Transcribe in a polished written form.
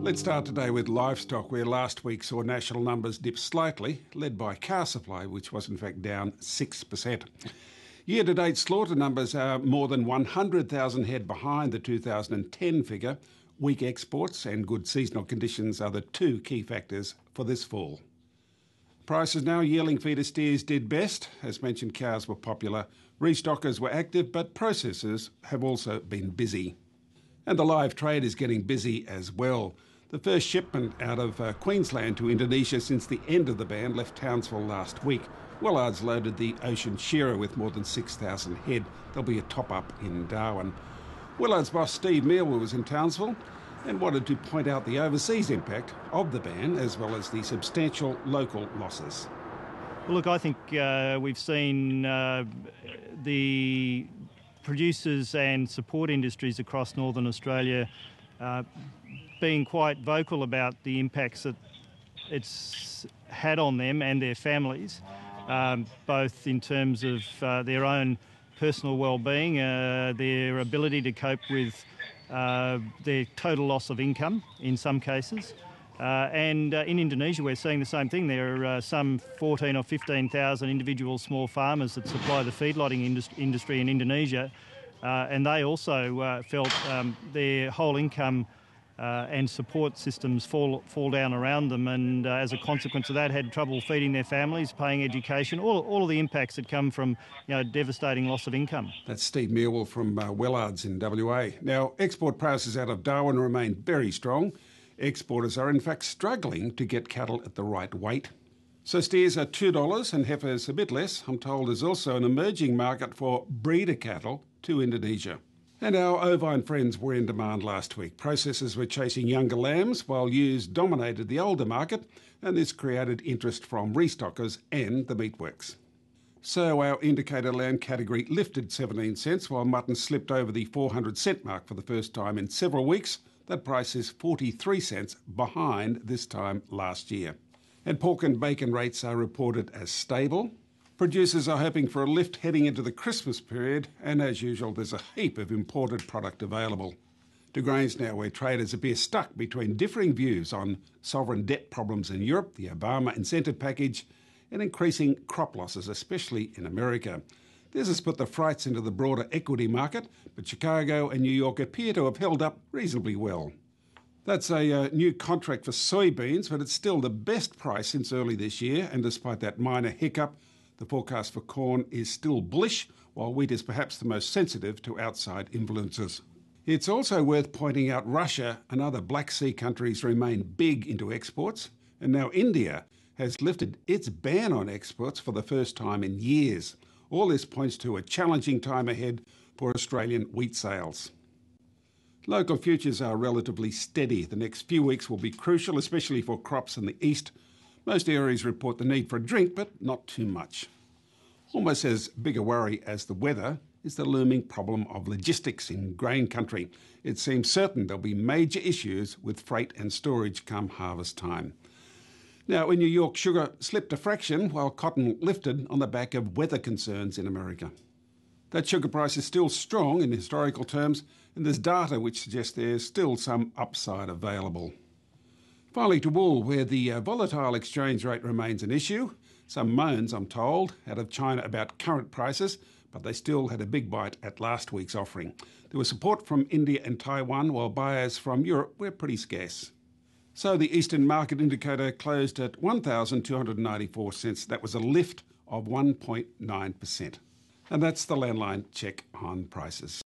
Let's start today with livestock, where last week saw national numbers dip slightly, led by cow supply, which was in fact down 6%. Year-to-date slaughter numbers are more than 100,000 head behind the 2010 figure. Weak exports and good seasonal conditions are the two key factors for this fall. Prices now: yearling feeder steers did best. As mentioned, cows were popular. Restockers were active, but processors have also been busy. And the live trade is getting busy as well. The first shipment out of Queensland to Indonesia since the end of the ban left Townsville last week. Willards loaded the Ocean Shearer with more than 6,000 head. There'll be a top-up in Darwin. Willards boss Steve Mealwell was in Townsville and wanted to point out the overseas impact of the ban as well as the substantial local losses. Well, look, I think we've seen the producers and support industries across Northern Australia being quite vocal about the impacts that it's had on them and their families, both in terms of their own personal well-being, their ability to cope with their total loss of income in some cases. And in Indonesia, we're seeing the same thing. There are some 14 or 15,000 individual small farmers that supply the feedlotting industry in Indonesia, and they also felt their whole income and support systems fall down around them, and as a consequence of that, had trouble feeding their families, paying education, all of the impacts that come from devastating loss of income. That's Steve Mealwell from Willards in WA. Now, export prices out of Darwin remain very strong. Exporters are in fact struggling to get cattle at the right weight. So steers are $2 and heifers a bit less. I'm told there's also an emerging market for breeder cattle to Indonesia. And our ovine friends were in demand last week. Processors were chasing younger lambs while ewes dominated the older market, and this created interest from restockers and the meatworks. So our indicator lamb category lifted 17 cents while mutton slipped over the 400 cent mark for the first time in several weeks. That price is 43 cents behind this time last year. And pork and bacon rates are reported as stable. Producers are hoping for a lift heading into the Christmas period, and as usual, there's a heap of imported product available. To grains now, where traders appear stuck between differing views on sovereign debt problems in Europe, the Obama incentive package, and increasing crop losses, especially in America. This has put the frights into the broader equity market, but Chicago and New York appear to have held up reasonably well. That's a new contract for soybeans, but it's still the best price since early this year, and despite that minor hiccup, the forecast for corn is still bullish, while wheat is perhaps the most sensitive to outside influences. It's also worth pointing out Russia and other Black Sea countries remain big into exports, and now India has lifted its ban on exports for the first time in years. All this points to a challenging time ahead for Australian wheat sales. Local futures are relatively steady. The next few weeks will be crucial, especially for crops in the east. Most areas report the need for a drink, but not too much. Almost as big a worry as the weather is the looming problem of logistics in grain country. It seems certain there'll be major issues with freight and storage come harvest time. Now, in New York, sugar slipped a fraction while cotton lifted on the back of weather concerns in America. That sugar price is still strong in historical terms, and there's data which suggests there's still some upside available. Finally to wool, where the volatile exchange rate remains an issue. Some moans, I'm told, out of China about current prices, but they still had a big bite at last week's offering. There was support from India and Taiwan, while buyers from Europe were pretty scarce. So the Eastern Market Indicator closed at 1,294 cents. That was a lift of 1.9%. And that's the Landline check on prices.